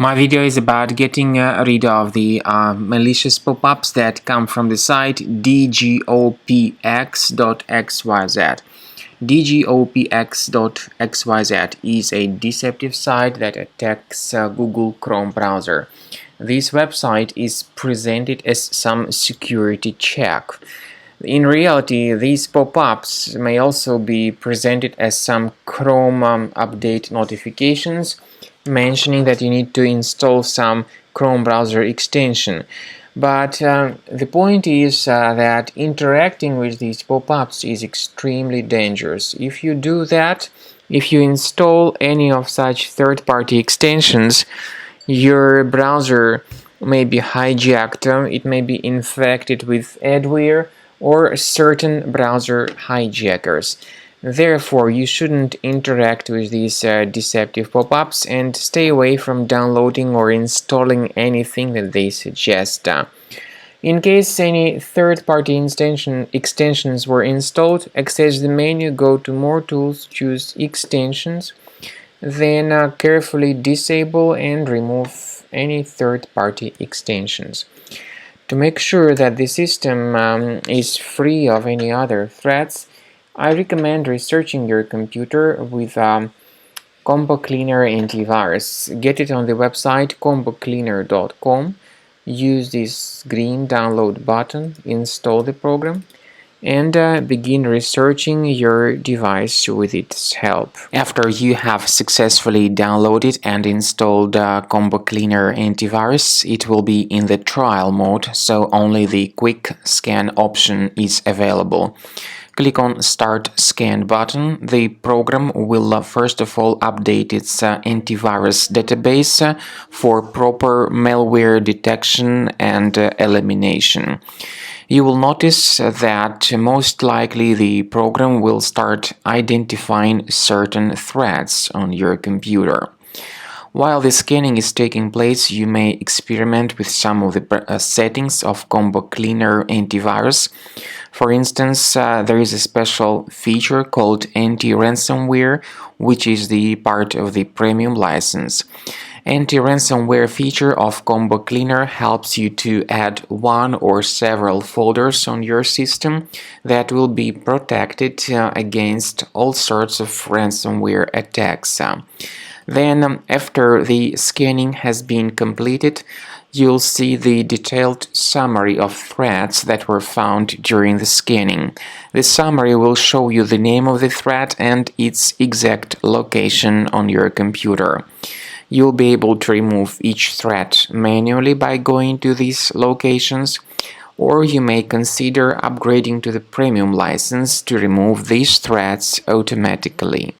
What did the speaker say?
My video is about getting rid of the malicious pop-ups that come from the site Dgopx.xyz. Dgopx.xyz is a deceptive site that attacks Google Chrome browser. This website is presented as some security check. In reality, these pop-ups may also be presented as some Chrome update notifications mentioning that you need to install some Chrome browser extension. But the point is that interacting with these pop-ups is extremely dangerous. If you do that, if you install any of such third-party extensions, your browser may be hijacked, it may be infected with adware or certain browser hijackers. Therefore, you shouldn't interact with these deceptive pop-ups and stay away from downloading or installing anything that they suggest. In case any third-party extensions were installed, access the menu, go to More Tools, choose Extensions, then carefully disable and remove any third-party extensions. To make sure that the system is free of any other threats, I recommend researching your computer with Combo Cleaner antivirus. Get it on the website combocleaner.com. Use this green download button, install the program, and begin researching your device with its help. After you have successfully downloaded and installed Combo Cleaner antivirus, it will be in the trial mode, so only the quick scan option is available. Click on Start Scan button. The program will first of all update its antivirus database for proper malware detection and elimination. You will notice that most likely the program will start identifying certain threats on your computer. While the scanning is taking place, you may experiment with some of the settings of Combo Cleaner antivirus. For instance, there is a special feature called anti-ransomware, which is the part of the premium license. Anti-ransomware feature of Combo Cleaner helps you to add one or several folders on your system that will be protected against all sorts of ransomware attacks. Then, after the scanning has been completed, you'll see the detailed summary of threats that were found during the scanning. The summary will show you the name of the threat and its exact location on your computer. You'll be able to remove each threat manually by going to these locations, or you may consider upgrading to the premium license to remove these threats automatically.